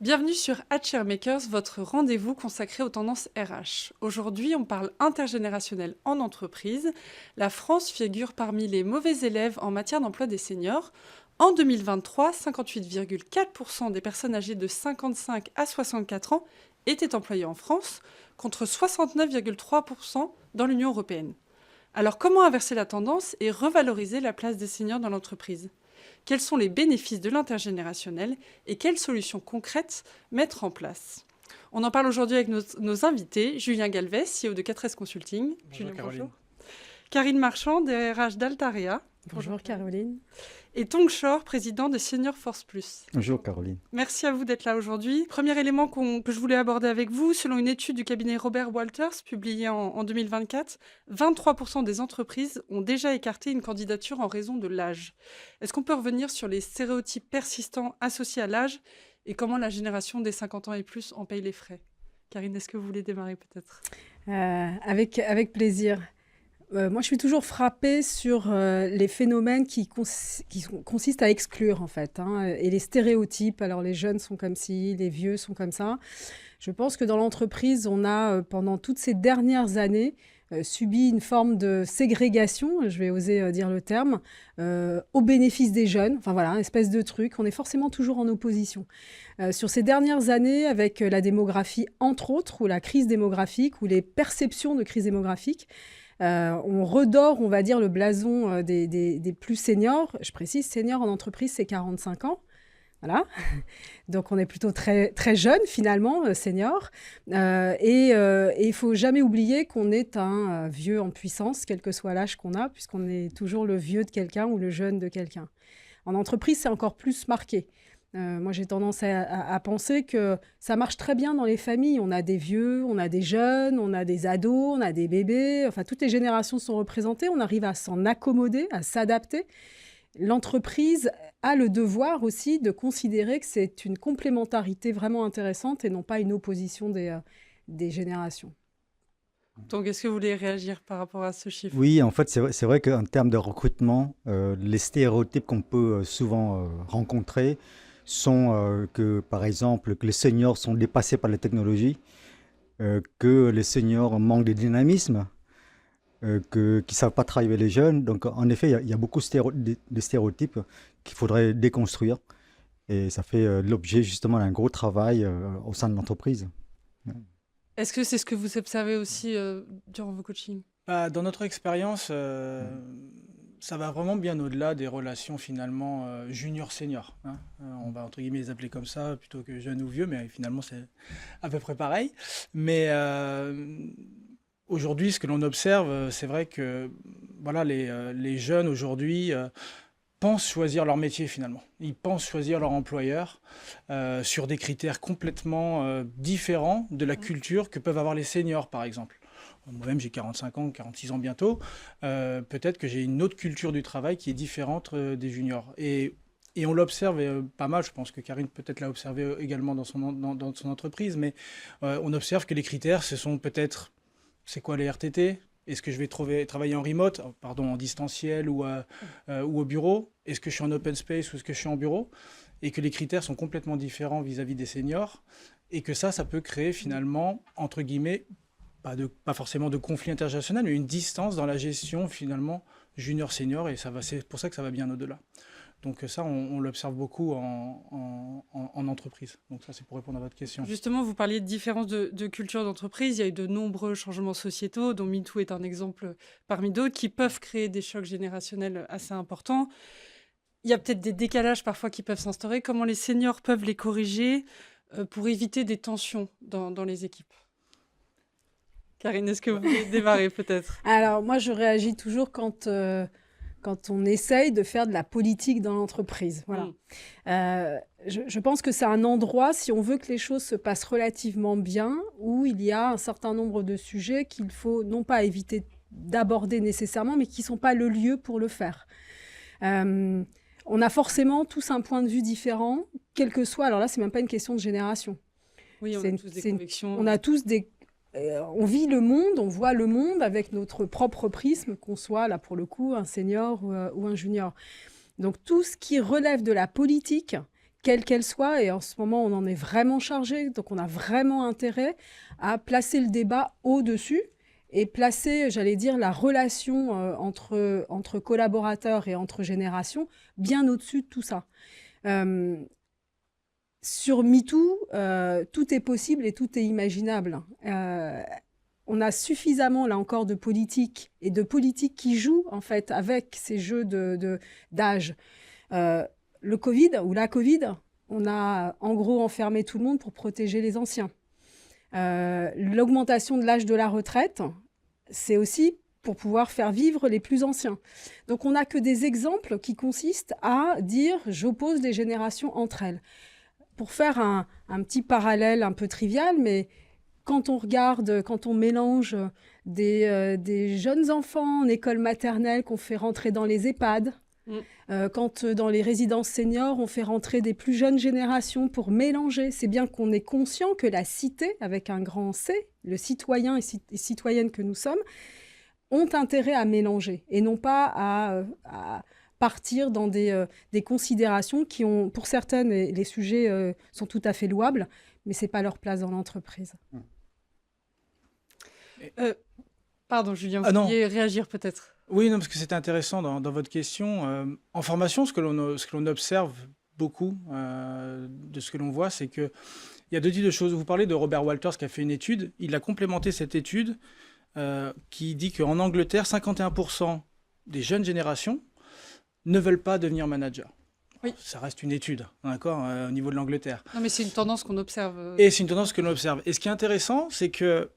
Bienvenue sur HRmakers, votre rendez-vous consacré aux tendances RH. Aujourd'hui, on parle intergénérationnel en entreprise. La France figure parmi les mauvais élèves en matière d'emploi des seniors. En 2023, 58,4% des personnes âgées de 55 à 64 ans étaient employées en France, contre 69,3% dans l'Union européenne. Alors comment inverser la tendance et revaloriser la place des seniors dans l'entreprise ? Quels sont les bénéfices de l'intergénérationnel et quelles solutions concrètes mettre en place ? On en parle aujourd'hui avec nos invités, Julien Galvez, CEO de 4S Consulting. Bonjour, Julien, Caroline. bonjour. Karine Marchand, DRH d'Altarea. Bonjour Caroline. Et Tong Shor, président de Senior Force Plus. Bonjour Caroline. Merci à vous d'être là aujourd'hui. Premier élément que je voulais aborder avec vous, selon une étude du cabinet Robert Walters publiée en 2024, 23% des entreprises ont déjà écarté une candidature en raison de l'âge. Est-ce qu'on peut revenir sur les stéréotypes persistants associés à l'âge et comment la génération des 50 ans et plus en paye les frais ? Karine, est-ce que vous voulez démarrer peut-être ? Avec plaisir. Moi, je suis toujours frappée sur les phénomènes qui consistent à exclure, en fait, et les stéréotypes. Alors, les jeunes sont comme ci, les vieux sont comme ça. Je pense que dans l'entreprise, on a, pendant toutes ces dernières années, subi une forme de ségrégation, je vais oser dire le terme, au bénéfice des jeunes. Enfin, voilà, une espèce de truc. On est forcément toujours en opposition. Sur ces dernières années, avec la démographie, entre autres, ou la crise démographique, ou les perceptions de crise démographique, on redore, on va dire, le blason des plus seniors. Je précise, senior en entreprise, c'est 45 ans. Voilà. Donc, on est plutôt très, très jeune, finalement, senior. Et il ne faut jamais oublier qu'on est un vieux en puissance, quel que soit l'âge qu'on a, puisqu'on est toujours le vieux de quelqu'un ou le jeune de quelqu'un. En entreprise, c'est encore plus marqué. Moi, j'ai tendance à penser que ça marche très bien dans les familles. On a des vieux, on a des jeunes, on a des ados, on a des bébés. Enfin, toutes les générations sont représentées. On arrive à s'en accommoder, à s'adapter. L'entreprise a le devoir aussi de considérer que c'est une complémentarité vraiment intéressante et non pas une opposition des générations. Donc, est-ce que vous voulez réagir par rapport à ce chiffre ? Oui, en fait, c'est vrai qu'en termes de recrutement, les stéréotypes qu'on peut souvent rencontrer sont que, par exemple, que les seniors sont dépassés par la technologie, que les seniors manquent de dynamisme, qu'ils ne savent pas travailler les jeunes. Donc, en effet, il y a beaucoup de stéréotypes qu'il faudrait déconstruire. Et ça fait l'objet, justement, d'un gros travail au sein de l'entreprise. Est-ce que c'est ce que vous observez aussi durant vos coachings ? Dans notre expérience, ça va vraiment bien au-delà des relations finalement junior-senior. On va entre guillemets les appeler comme ça plutôt que jeune ou vieux, mais finalement c'est à peu près pareil. Mais aujourd'hui, ce que l'on observe, c'est vrai que voilà, les jeunes aujourd'hui pensent choisir leur métier finalement. Ils pensent choisir leur employeur sur des critères complètement différents de la culture que peuvent avoir les seniors par exemple. Moi-même, j'ai 45 ans, 46 ans bientôt. Peut-être que j'ai une autre culture du travail qui est différente des juniors. Et on l'observe pas mal. Je pense que Karine peut-être l'a observé également dans son entreprise. Mais on observe que les critères, ce sont peut-être, c'est quoi les RTT ? Est-ce que je vais travailler en remote, en distanciel ou au bureau ? Est-ce que je suis en open space ou est-ce que je suis en bureau ? Et que les critères sont complètement différents vis-à-vis des seniors. Et que ça peut créer finalement, entre guillemets, pas forcément de conflit intergénérationnel, mais une distance dans la gestion finalement junior-senior, et c'est pour ça que ça va bien au-delà. Donc ça, on l'observe beaucoup en entreprise. Donc ça, c'est pour répondre à votre question. Justement, vous parliez de différence de culture d'entreprise. Il y a eu de nombreux changements sociétaux, dont MeToo est un exemple parmi d'autres, qui peuvent créer des chocs générationnels assez importants. Il y a peut-être des décalages parfois qui peuvent s'instaurer. Comment les seniors peuvent les corriger pour éviter des tensions dans les équipes ? Karine, est-ce que vous voulez démarrer peut-être ? Alors, moi, je réagis toujours quand on essaye de faire de la politique dans l'entreprise. Voilà. Je pense que c'est un endroit, si on veut que les choses se passent relativement bien, où il y a un certain nombre de sujets qu'il faut non pas éviter d'aborder nécessairement, mais qui ne sont pas le lieu pour le faire. On a forcément tous un point de vue différent, quel que soit... Alors là, ce n'est même pas une question de génération. Oui, on a tous des convictions. On a tous on vit le monde, on voit le monde avec notre propre prisme, qu'on soit là pour le coup un senior ou un junior. Donc tout ce qui relève de la politique, quelle qu'elle soit, et en ce moment on en est vraiment chargé, donc on a vraiment intérêt à placer le débat au-dessus et placer, j'allais dire, la relation entre collaborateurs et entre générations bien au-dessus de tout ça. Sur MeToo, tout est possible et tout est imaginable. On a suffisamment, là encore, de politique et de politiques qui jouent, en fait, avec ces jeux d'âge. Le Covid, ou la Covid, on a, en gros, enfermé tout le monde pour protéger les anciens. L'augmentation de l'âge de la retraite, c'est aussi pour pouvoir faire vivre les plus anciens. Donc, on n'a que des exemples qui consistent à dire « j'oppose les générations entre elles ». Pour faire un petit parallèle un peu trivial, mais quand on mélange des jeunes enfants en école maternelle qu'on fait rentrer dans les EHPAD, quand dans les résidences seniors, on fait rentrer des plus jeunes générations pour mélanger, c'est bien qu'on est conscient que la cité, avec un grand C, le citoyen et citoyenne que nous sommes, ont intérêt à mélanger et non pas à partir dans des considérations qui ont, pour certaines, les sujets sont tout à fait louables, mais ce n'est pas leur place dans l'entreprise. Pardon, Julien, vous vouliez réagir peut-être? Oui, non, parce que c'était intéressant dans votre question. En formation, ce que l'on observe beaucoup de ce que l'on voit, c'est qu'il y a deux types de choses. Vous parlez de Robert Walters qui a fait une étude. Il a complémenté cette étude qui dit qu'en Angleterre, 51% des jeunes générations ne veulent pas devenir manager. Oui. Ça reste une étude, d'accord, au niveau de l'Angleterre. Non, mais c'est une tendance qu'on observe. Et c'est une tendance que l'on observe. Et ce qui est intéressant, c'est que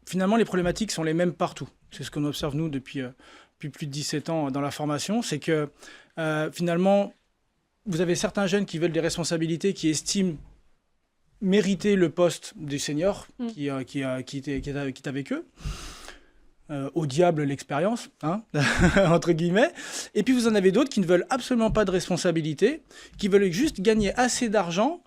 finalement, les problématiques sont les mêmes partout. C'est ce qu'on observe, nous, depuis plus de 17 ans dans la formation. C'est que finalement, vous avez certains jeunes qui veulent des responsabilités, qui estiment mériter le poste du senior qui est avec eux. Au diable l'expérience, hein, entre guillemets. Et puis vous en avez d'autres qui ne veulent absolument pas de responsabilité, qui veulent juste gagner assez d'argent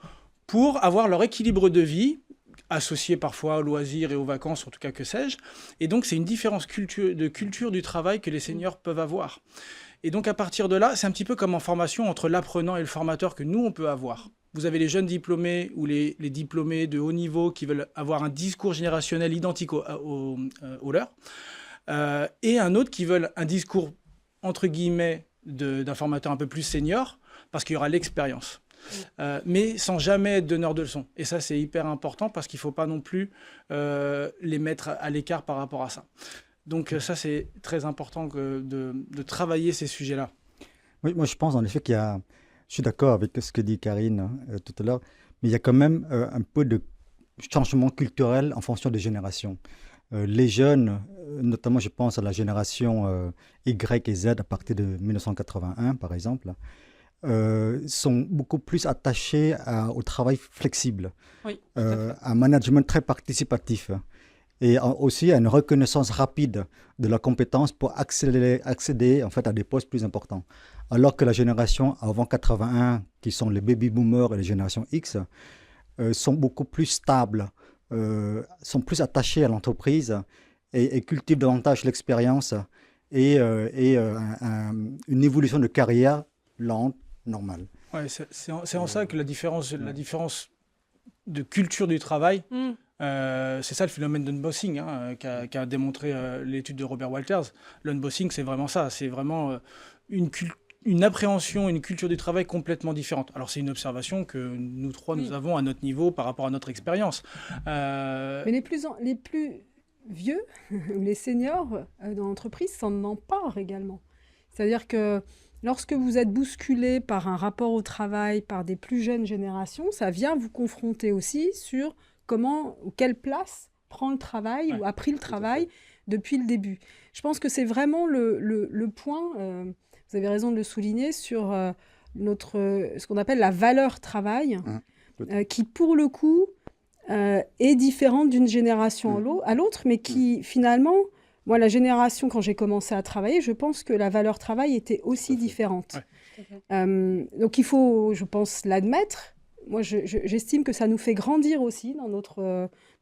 pour avoir leur équilibre de vie, associé parfois aux loisirs et aux vacances, en tout cas que sais-je. Et donc c'est une différence de culture du travail que les seniors peuvent avoir. Et donc à partir de là, c'est un petit peu comme en formation entre l'apprenant et le formateur que nous on peut avoir. Vous avez les jeunes diplômés ou les diplômés de haut niveau qui veulent avoir un discours générationnel identique au leur. Et un autre qui veulent un discours, entre guillemets, d'un formateur un peu plus senior, parce qu'il y aura l'expérience. Mais sans jamais être donneur de leçons. Et ça, c'est hyper important parce qu'il ne faut pas non plus les mettre à l'écart par rapport à ça. Donc ça, c'est très important de travailler ces sujets-là. Oui, moi je pense en effet je suis d'accord avec ce que dit Karine tout à l'heure, mais il y a quand même un peu de changement culturel en fonction des générations. Les jeunes, notamment je pense à la génération Y et Z à partir de 1981 par exemple, sont beaucoup plus attachés au travail flexible, oui, à un management très participatif et aussi à une reconnaissance rapide de la compétence pour accéder en fait, à des postes plus importants. Alors que la génération avant 81, qui sont les baby boomers et les générations X, sont beaucoup plus stables, sont plus attachés à l'entreprise et cultivent davantage l'expérience et une évolution de carrière lente, normale. Ouais, c'est en ça que la différence de culture du travail, c'est ça le phénomène d'unbossing qu'a démontré l'étude de Robert Walters. L'unbossing, c'est vraiment ça, c'est vraiment une appréhension, une culture du travail complètement différente. Alors c'est une observation que nous trois, nous avons à notre niveau par rapport à notre expérience. Mais les plus vieux, ou les seniors dans l'entreprise s'en emparent également. C'est-à-dire que lorsque vous êtes bousculé par un rapport au travail, par des plus jeunes générations, ça vient vous confronter aussi sur comment ou quelle place prend le travail ou a pris le travail depuis le début. Je pense que c'est vraiment le point, vous avez raison de le souligner, sur ce qu'on appelle la valeur travail, qui pour le coup est différente d'une génération à l'autre, mais qui finalement, moi la génération quand j'ai commencé à travailler, je pense que la valeur travail était aussi différente. Donc il faut, je pense, l'admettre, moi, j'estime que ça nous fait grandir aussi dans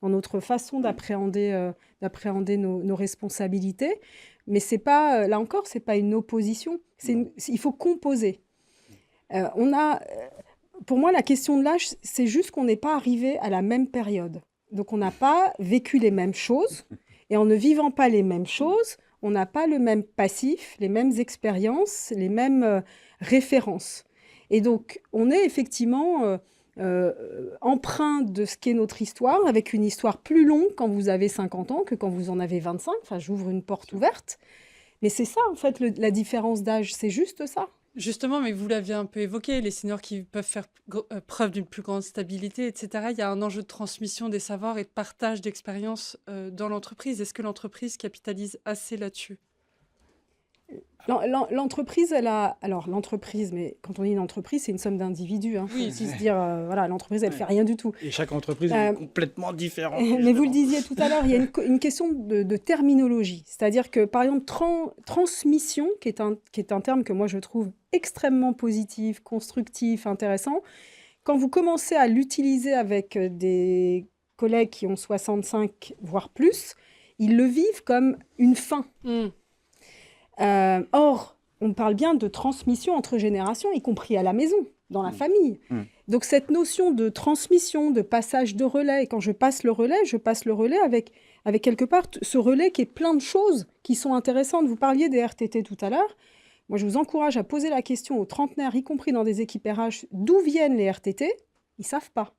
notre façon d'appréhender nos responsabilités. Mais c'est pas, là encore, c'est pas une opposition. Il faut composer. Pour moi, la question de l'âge, c'est juste qu'on n'est pas arrivé à la même période. Donc, on n'a pas vécu les mêmes choses. Et en ne vivant pas les mêmes choses, on n'a pas le même passif, les mêmes expériences, les mêmes références. Et donc, on est effectivement empreint de ce qu'est notre histoire, avec une histoire plus longue quand vous avez 50 ans que quand vous en avez 25. Enfin, j'ouvre une porte ouverte. Mais c'est ça, en fait, la différence d'âge. C'est juste ça. Justement, mais vous l'aviez un peu évoqué, les seniors qui peuvent faire preuve d'une plus grande stabilité, etc. Il y a un enjeu de transmission des savoirs et de partage d'expériences dans l'entreprise. Est-ce que l'entreprise capitalise assez là-dessus ? L'entreprise, l'entreprise, mais quand on dit une entreprise, c'est une somme d'individus. Il faut aussi se dire, voilà, l'entreprise, elle ne fait rien du tout. Et chaque entreprise est complètement différente. Mais vous le disiez tout à l'heure, il y a une question de terminologie. C'est-à-dire que, par exemple, transmission, qui est un terme que moi je trouve extrêmement positif, constructif, intéressant, quand vous commencez à l'utiliser avec des collègues qui ont 65, voire plus, ils le vivent comme une fin. Or, on parle bien de transmission entre générations, y compris à la maison, dans la famille. Donc cette notion de transmission, de passage de relais, et quand je passe le relais avec quelque part ce relais qui est plein de choses qui sont intéressantes. Vous parliez des RTT tout à l'heure. Moi, je vous encourage à poser la question aux trentenaires, y compris dans des équipes RH, d'où viennent les RTT ? Ils ne savent pas.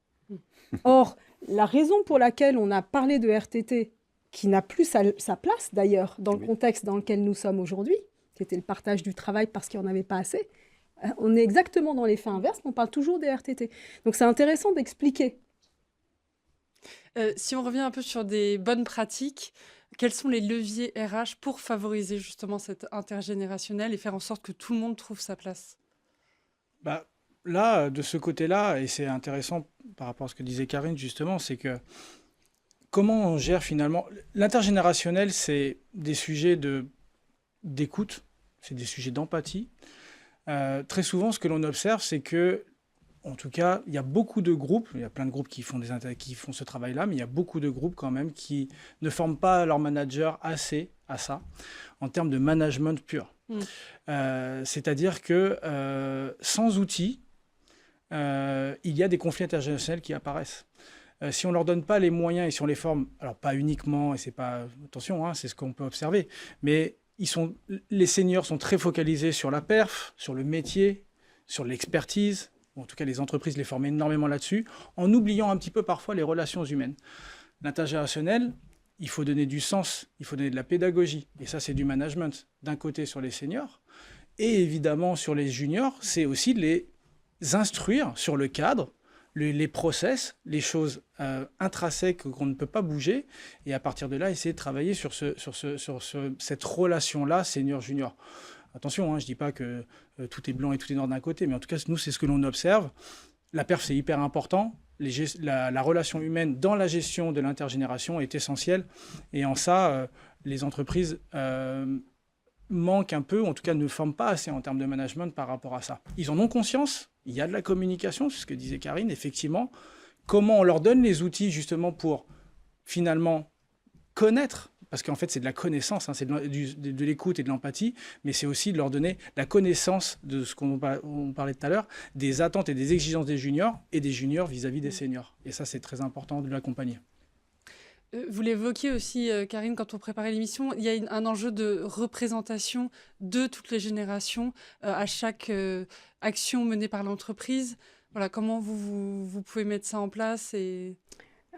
Or, la raison pour laquelle on a parlé de RTT, qui n'a plus sa place d'ailleurs dans le contexte dans lequel nous sommes aujourd'hui, c'était le partage du travail parce qu'il n'y en avait pas assez, on est exactement dans l'effet inverse, on parle toujours des RTT. Donc c'est intéressant d'expliquer. Si on revient un peu sur des bonnes pratiques, quels sont les leviers RH pour favoriser justement cet intergénérationnel et faire en sorte que tout le monde trouve sa place ? Là, de ce côté-là, et c'est intéressant par rapport à ce que disait Karine justement, c'est que comment on gère finalement... L'intergénérationnel, c'est des sujets d'écoute, c'est des sujets d'empathie. Très souvent, ce que l'on observe, c'est que, en tout cas, il y a beaucoup de groupes, il y a plein de groupes qui font ce travail-là, mais il y a beaucoup de groupes quand même qui ne forment pas leur manager assez à ça, en termes de management pur. C'est-à-dire que sans outils, il y a des conflits intergénérationnels qui apparaissent. Si on ne leur donne pas les moyens et si on les forme, alors pas uniquement, et c'est pas, attention, c'est ce qu'on peut observer, mais les seniors sont très focalisés sur la perf, sur le métier, sur l'expertise, ou en tout cas les entreprises les forment énormément là-dessus, en oubliant un petit peu parfois les relations humaines. L'intergénérationnel, il faut donner du sens, il faut donner de la pédagogie, et ça c'est du management, d'un côté sur les seniors, et évidemment sur les juniors, c'est aussi de les instruire sur le cadre, les process, les choses intrinsèques qu'on ne peut pas bouger, et à partir de là, essayer de travailler sur cette relation-là, senior-junior. Attention, je ne dis pas que tout est blanc et tout est noir d'un côté, mais en tout cas, nous, c'est ce que l'on observe. La perf, c'est hyper important. La relation humaine dans la gestion de l'intergénération est essentielle, et en ça, les entreprises manquent un peu, ou en tout cas ne forment pas assez en termes de management par rapport à ça. Ils en ont conscience. Il y a de la communication, c'est ce que disait Karine, effectivement. Comment on leur donne les outils justement pour finalement connaître, parce qu'en fait c'est de la connaissance, c'est de l'écoute et de l'empathie, mais c'est aussi de leur donner la connaissance de ce qu'on parlait tout à l'heure, des attentes et des exigences des juniors et des juniors vis-à-vis des seniors. Et ça c'est très important de l'accompagner. Vous l'évoquiez aussi, Karine, quand on préparait l'émission, il y a un enjeu de représentation de toutes les générations à chaque action menée par l'entreprise. Voilà, comment vous pouvez mettre ça en place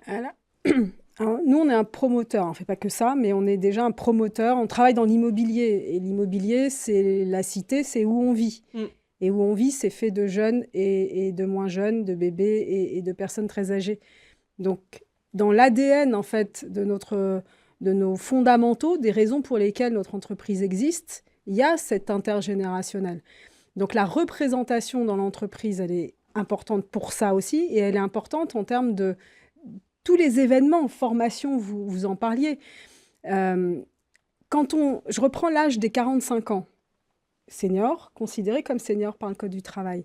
Alors, nous, on est un promoteur. On ne fait pas que ça, mais on est déjà un promoteur. On travaille dans l'immobilier. Et l'immobilier, c'est la cité, c'est où on vit. Et où on vit, c'est fait de jeunes et de moins jeunes, de bébés et de personnes très âgées. Donc, dans l'ADN, en fait, de nos fondamentaux, des raisons pour lesquelles notre entreprise existe, il y a cet intergénérationnel. Donc, la représentation dans l'entreprise, elle est importante pour ça aussi, et elle est importante en termes de tous les événements, formation, vous en parliez. Je reprends l'âge des 45 ans, senior, considéré comme senior par le Code du travail.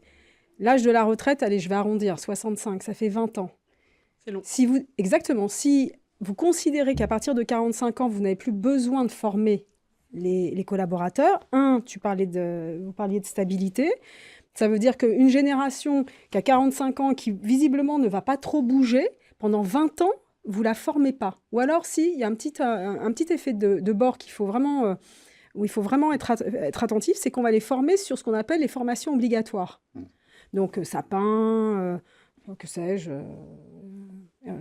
L'âge de la retraite, allez, je vais arrondir, 65, ça fait 20 ans. C'est long. Exactement. Si vous considérez qu'à partir de 45 ans, vous n'avez plus besoin de former les collaborateurs, vous parliez de stabilité. Ça veut dire qu'une génération qui a 45 ans, qui visiblement ne va pas trop bouger, pendant 20 ans, vous ne la formez pas. Ou alors, il y a un petit effet de bord où il faut vraiment être attentif, c'est qu'on va les former sur ce qu'on appelle les formations obligatoires. Donc, sapin, que sais-je,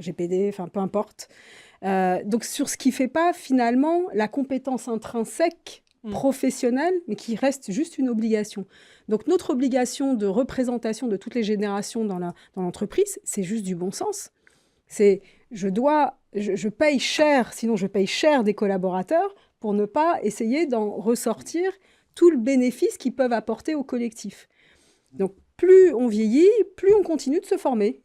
GPD, enfin, peu importe. Donc, sur ce qui ne fait pas, finalement, la compétence intrinsèque professionnelle, mais qui reste juste une obligation. Donc, notre obligation de représentation de toutes les générations dans l'entreprise, c'est juste du bon sens. C'est je paye cher, sinon je paye cher des collaborateurs pour ne pas essayer d'en ressortir tout le bénéfice qu'ils peuvent apporter au collectif. Donc, plus on vieillit, plus on continue de se former.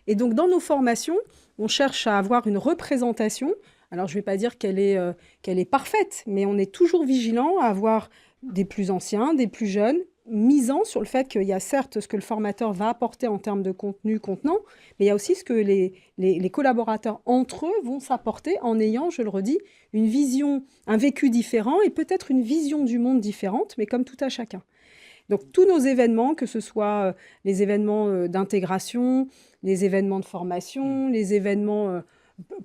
Et donc, dans nos formations, on cherche à avoir une représentation. Alors, je ne vais pas dire qu'elle est parfaite, mais on est toujours vigilant à avoir des plus anciens, des plus jeunes, misant sur le fait qu'il y a certes ce que le formateur va apporter en termes de contenu contenant, mais il y a aussi ce que les collaborateurs entre eux vont s'apporter en ayant, je le redis, une vision, un vécu différent et peut-être une vision du monde différente, mais comme tout à chacun. Donc tous nos événements, que ce soit les événements d'intégration, les événements de formation, les événements,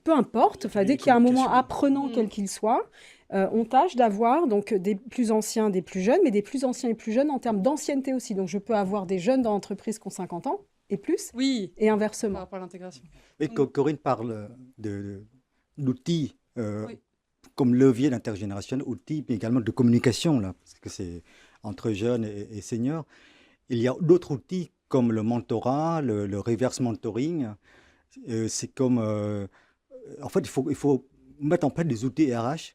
peu importe, enfin, dès qu'il y a un moment apprenant quel qu'il soit, on tâche d'avoir donc des plus anciens, des plus jeunes, mais des plus anciens et plus jeunes en termes d'ancienneté aussi. Donc je peux avoir des jeunes dans l'entreprise qui ont 50 ans et plus, Oui, et par inversement. rapport à l'intégration. Et Corinne parle d'outils comme levier d'intergénérationnel, outils, mais également de communication, là, parce que c'est entre jeunes et seniors. Il y a d'autres outils comme le mentorat, le reverse mentoring. C'est comme... en fait, il faut mettre en place des outils RH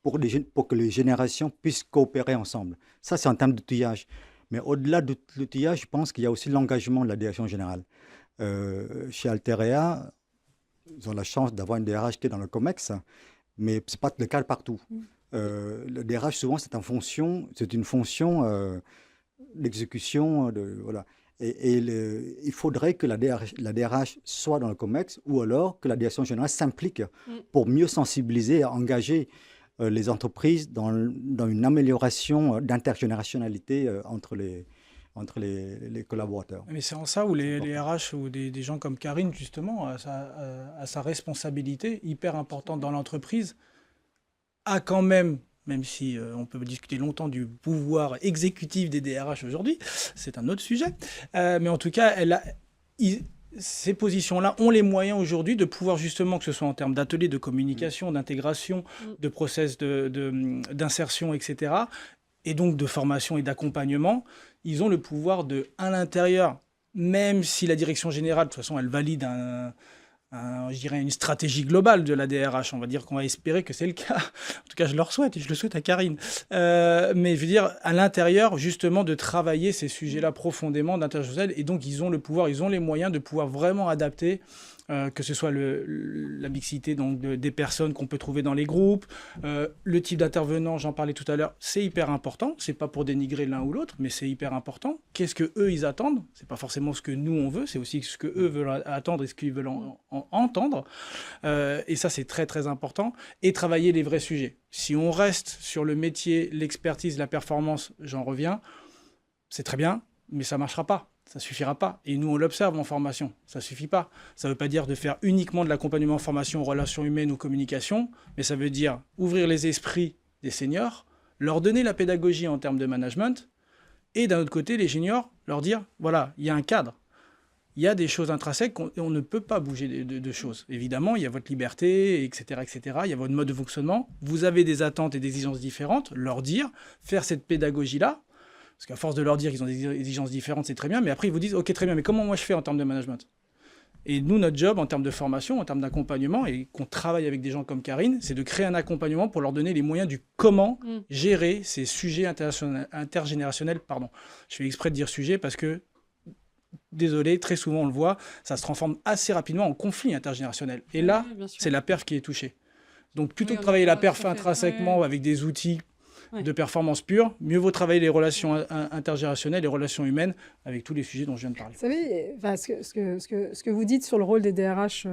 pour que les générations puissent coopérer ensemble. Ça, c'est en termes d'outillage. Mais au-delà de l'outillage, je pense qu'il y a aussi l'engagement de la direction générale. Chez Alterea, ils ont la chance d'avoir une DRH qui est dans le COMEX, mais ce n'est pas le cas partout. Le DRH, souvent, c'est une fonction d'exécution. Voilà. Il faudrait que la DRH soit dans le COMEX ou alors que la direction générale s'implique pour mieux sensibiliser et engager les entreprises dans une amélioration d'intergénérationnalité entre les collaborateurs. Mais c'est en ça où les RH ou des gens comme Karine, justement, à sa responsabilité hyper importante dans l'entreprise, a quand même si on peut discuter longtemps du pouvoir exécutif des DRH aujourd'hui, c'est un autre sujet. Mais en tout cas, ces positions-là ont les moyens aujourd'hui de pouvoir justement, que ce soit en termes d'ateliers de communication, d'intégration, de process d'insertion, etc., et donc de formation et d'accompagnement, ils ont le pouvoir à l'intérieur, même si la direction générale, de toute façon, elle valide je dirais une stratégie globale de la DRH. On va dire qu'on va espérer que c'est le cas. En tout cas, je le souhaite et je le souhaite à Karine. Mais je veux dire, à l'intérieur, justement, de travailler ces sujets-là profondément d'intergénérationnel. Et donc, ils ont le pouvoir, ils ont les moyens de pouvoir vraiment adapter, que ce soit la mixité donc, des personnes qu'on peut trouver dans les groupes, le type d'intervenant, j'en parlais tout à l'heure, c'est hyper important. C'est pas pour dénigrer l'un ou l'autre, mais c'est hyper important. Qu'est-ce que eux ils attendent? C'est pas forcément ce que nous on veut, c'est aussi ce que eux veulent attendre et ce qu'ils veulent entendre. Et ça c'est très très important. Et travailler les vrais sujets. Si on reste sur le métier, l'expertise, la performance, j'en reviens, c'est très bien, mais ça marchera pas. Ça ne suffira pas. Et nous, on l'observe en formation. Ça ne suffit pas. Ça ne veut pas dire de faire uniquement de l'accompagnement en formation, aux relations humaines ou communication, mais ça veut dire ouvrir les esprits des seniors, leur donner la pédagogie en termes de management, et d'un autre côté, les juniors, leur dire, voilà, il y a un cadre. Il y a des choses intrinsèques et on ne peut pas bouger de choses. Évidemment, il y a votre liberté, etc., etc. Il y a votre mode de fonctionnement. Vous avez des attentes et des exigences différentes. Leur dire, faire cette pédagogie-là, parce qu'à force de leur dire qu'ils ont des exigences différentes, c'est très bien, mais après ils vous disent « Ok, très bien, mais comment moi je fais en termes de management ?» Et nous, notre job en termes de formation, en termes d'accompagnement, et qu'on travaille avec des gens comme Karine, c'est de créer un accompagnement pour leur donner les moyens du comment gérer ces sujets intergénérationnels. Pardon, je fais exprès de dire sujet parce que, désolé, très souvent on le voit, ça se transforme assez rapidement en conflit intergénérationnel. Et là, c'est la perf qui est touchée. Donc plutôt que de travailler la perf intrinsèquement avec des outils Ouais. de performance pure, mieux vaut travailler les relations intergénérationnelles, les relations humaines, avec tous les sujets dont je viens de parler. Vous savez, enfin, ce que vous dites sur le rôle des DRH,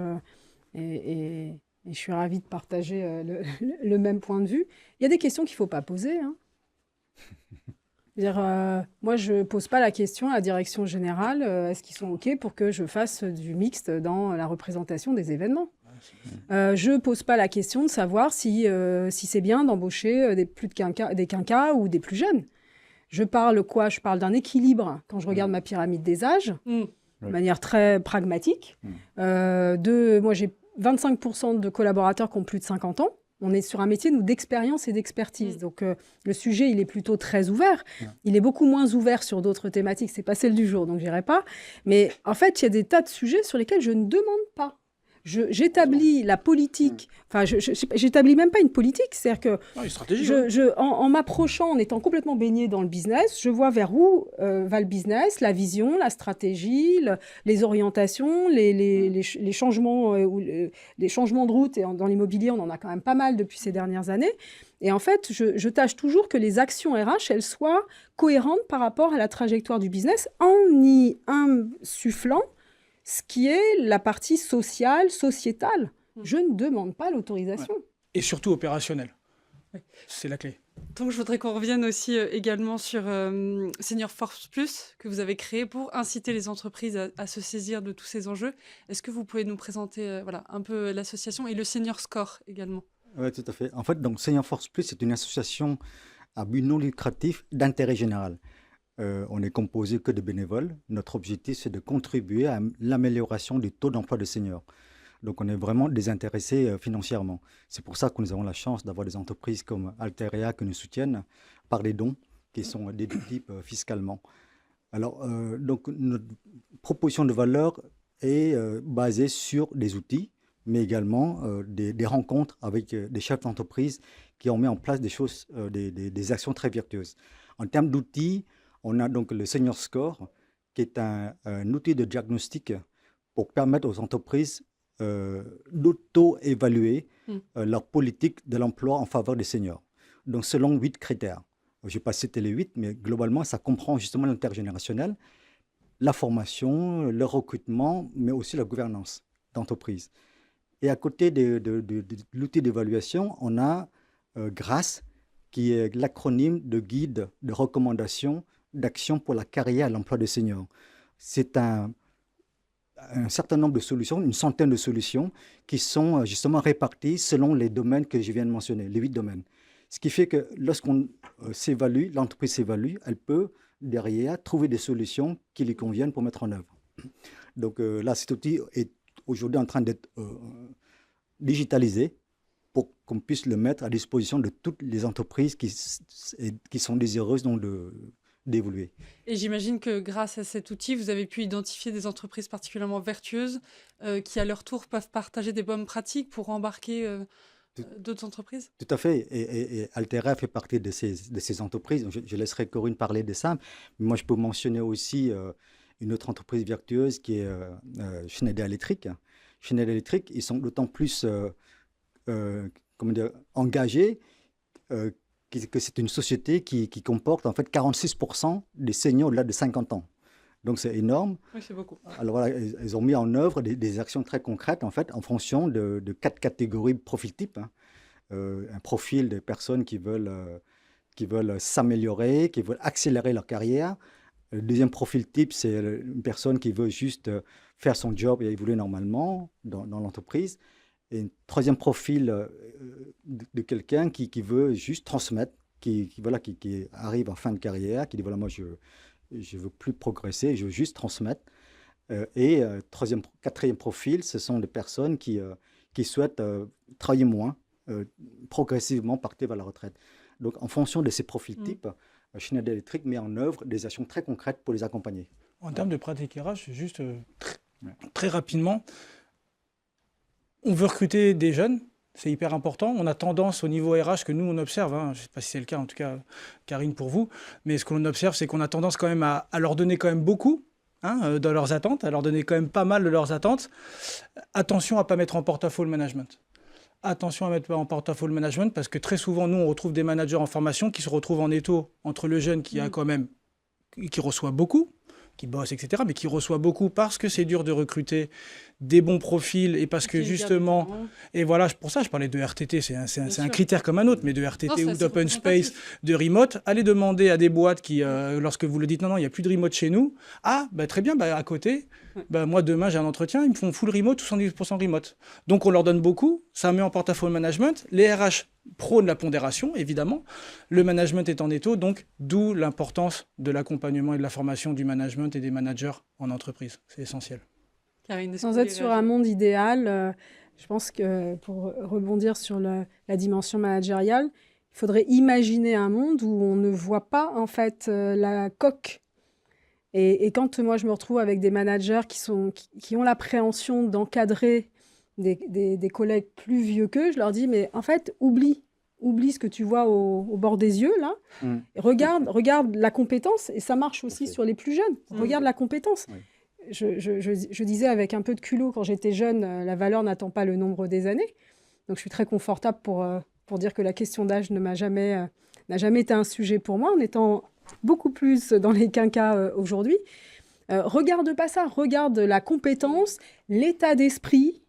et je suis ravie de partager le même point de vue, il y a des questions qu'il ne faut pas poser. Hein. Moi, je ne pose pas la question à la direction générale, est-ce qu'ils sont OK pour que je fasse du mixte dans la représentation des événements ? Je ne pose pas la question de savoir si c'est bien d'embaucher des quinquas ou des plus jeunes. Je parle quoi ? Je parle d'un équilibre quand je regarde ma pyramide des âges, de manière très pragmatique. Moi, j'ai 25% de collaborateurs qui ont plus de 50 ans. On est sur un métier, nous, d'expérience et d'expertise. Donc, le sujet, il est plutôt très ouvert. Il est beaucoup moins ouvert sur d'autres thématiques. Ce n'est pas celle du jour, donc je n'irai pas. Mais en fait, il y a des tas de sujets sur lesquels je ne demande pas. J'établis la politique, enfin, j'établis même pas une politique, c'est-à-dire que une stratégie, en m'approchant, en étant complètement baigné dans le business, je vois vers où va le business, la vision, la stratégie, les orientations, les changements, les changements de route. Et dans l'immobilier, on en a quand même pas mal depuis ces dernières années. Et en fait, je tâche toujours que les actions RH, elles soient cohérentes par rapport à la trajectoire du business en y insufflant ce qui est la partie sociale, sociétale. Je ne demande pas l'autorisation. Ouais. Et surtout opérationnelle. Ouais. C'est la clé. Donc, je voudrais qu'on revienne aussi également sur Senior Force Plus, que vous avez créé pour inciter les entreprises à se saisir de tous ces enjeux. Est-ce que vous pouvez nous présenter un peu l'association et le Senior Score également ? Oui, tout à fait. En fait, donc, Senior Force Plus, c'est une association à but non lucratif d'intérêt général. On est composé que de bénévoles. Notre objectif, c'est de contribuer à l'amélioration du taux d'emploi des seniors. Donc, on est vraiment désintéressés financièrement. C'est pour ça que nous avons la chance d'avoir des entreprises comme Alteria qui nous soutiennent par les dons qui sont déductibles fiscalement. Alors, donc, notre proposition de valeur est basée sur des outils, mais également des rencontres avec des chefs d'entreprise qui ont mis en place des choses, des actions très vertueuses. En termes d'outils, on a donc le Senior Score, qui est un outil de diagnostic pour permettre aux entreprises d'auto-évaluer leur politique de l'emploi en faveur des seniors. Donc, selon 8 critères. Je ne vais pas citer les 8, mais globalement, ça comprend justement l'intergénérationnel, la formation, le recrutement, mais aussi la gouvernance d'entreprise. Et à côté de l'outil d'évaluation, on a GRACE, qui est l'acronyme de guide de recommandation d'action pour la carrière et l'emploi des seniors. C'est un certain nombre de solutions, une centaine de solutions qui sont justement réparties selon les domaines que je viens de mentionner, les 8 domaines. Ce qui fait que lorsqu'on s'évalue, l'entreprise s'évalue, elle peut derrière trouver des solutions qui lui conviennent pour mettre en œuvre. Donc là, cet outil est aujourd'hui en train d'être digitalisé pour qu'on puisse le mettre à disposition de toutes les entreprises qui sont désireuses d'évoluer. Et j'imagine que grâce à cet outil, vous avez pu identifier des entreprises particulièrement vertueuses qui, à leur tour, peuvent partager des bonnes pratiques pour embarquer d'autres entreprises ? Tout à fait. Et Altera fait partie de ces entreprises. Je laisserai Corinne parler de ça. Mais moi, je peux mentionner aussi une autre entreprise vertueuse qui est Schneider Electric. Schneider Electric, ils sont d'autant plus engagés que c'est une société qui comporte en fait 46% des seniors au-delà de 50 ans. Donc c'est énorme. Oui, c'est beaucoup. Alors voilà, ils ont mis en œuvre des actions très concrètes en fait en fonction de 4 catégories de profils types. Un profil de personnes qui veulent s'améliorer, qui veulent accélérer leur carrière. Le deuxième profil type, c'est une personne qui veut juste faire son job et évoluer normalement dans l'entreprise. Et un troisième profil de quelqu'un qui veut juste transmettre, qui arrive en fin de carrière, qui dit voilà, moi je veux plus progresser, je veux juste transmettre. Et quatrième profil, ce sont des personnes qui souhaitent travailler moins, progressivement partir vers la retraite. Donc en fonction de ces profils types, Schneider Electric met en œuvre des actions très concrètes pour les accompagner. En termes de pratique RH, juste très rapidement, on veut recruter des jeunes, c'est hyper important. On a tendance au niveau RH que nous, on observe, je ne sais pas si c'est le cas, en tout cas, Karine, pour vous, mais ce qu'on observe, c'est qu'on a tendance quand même à leur donner quand même beaucoup de leurs attentes, à leur donner quand même pas mal de leurs attentes. Attention à ne pas mettre en porte-à-faux le management. attention à mettre en portfolio management parce que très souvent, nous, on retrouve des managers en formation qui se retrouvent en étau entre le jeune qui a quand même, qui reçoit beaucoup, qui bosse, etc., mais qui reçoit beaucoup parce que c'est dur de recruter des bons profils et parce que justement, et voilà, pour ça je parlais de RTT, c'est un critère comme un autre, mais de RTT ou d'open space, de remote, allez demander à des boîtes qui, lorsque vous le dites, non, il n'y a plus de remote chez nous, très bien, à côté, moi demain j'ai un entretien, ils me font full remote, 70% remote. Donc on leur donne beaucoup, ça met en portfolio management, les RH prônent la pondération, évidemment, le management est en étau, donc d'où l'importance de l'accompagnement et de la formation du management et des managers en entreprise, c'est essentiel. Karine, sans être sur un monde idéal, je pense que pour rebondir sur la dimension managériale, il faudrait imaginer un monde où on ne voit pas en fait la coque. Et quand moi je me retrouve avec des managers qui ont l'appréhension d'encadrer des collègues plus vieux qu'eux, je leur dis mais en fait oublie ce que tu vois au bord des yeux là. Et regarde la compétence, et ça marche aussi sur les plus jeunes. Regarde la compétence. Oui. Je disais avec un peu de culot quand j'étais jeune, la valeur n'attend pas le nombre des années. Donc je suis très confortable pour dire que la question d'âge n'a jamais été un sujet pour moi, en étant beaucoup plus dans les quinquas aujourd'hui. Regarde pas ça, regarde la compétence, l'état d'esprit,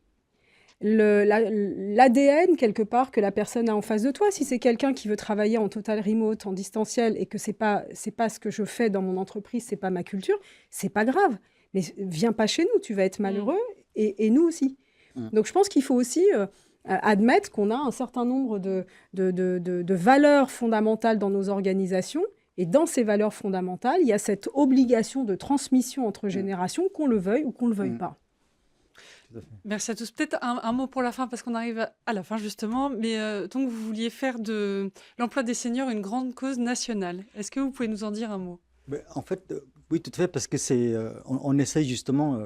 l'ADN quelque part que la personne a en face de toi. Si c'est quelqu'un qui veut travailler en total remote, en distanciel, et que c'est pas ce que je fais dans mon entreprise, c'est pas ma culture, c'est pas grave. Mais viens pas chez nous, tu vas être malheureux, et nous aussi. Donc je pense qu'il faut aussi admettre qu'on a un certain nombre de valeurs fondamentales dans nos organisations, et dans ces valeurs fondamentales, il y a cette obligation de transmission entre générations, qu'on le veuille ou qu'on le veuille pas. Merci à tous. Peut-être un mot pour la fin, parce qu'on arrive à la fin justement, mais donc vous vouliez faire de l'emploi des seniors une grande cause nationale. Est-ce que vous pouvez nous en dire un mot ? En fait, oui, tout à fait, parce que on essaye justement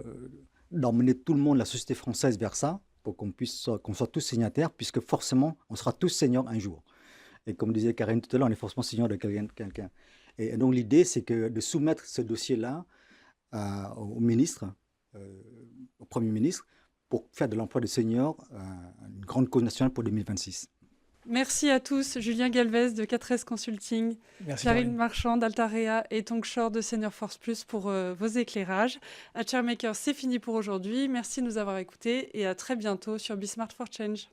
d'emmener tout le monde, la société française, vers ça, pour qu'on soit tous signataires, puisque forcément, on sera tous seniors un jour. Et comme disait Karine tout à l'heure, on est forcément senior de quelqu'un. Et donc l'idée, c'est de soumettre ce dossier-là au ministre, au Premier ministre, pour faire de l'emploi des seniors une grande cause nationale pour 2026. Merci à tous. Julien Galvez de 4S Consulting, Karine Marchand d'Altarea et Tonk Shore de Senior Force Plus pour vos éclairages. HR Makers, c'est fini pour aujourd'hui. Merci de nous avoir écoutés et à très bientôt sur Be Smart for Change.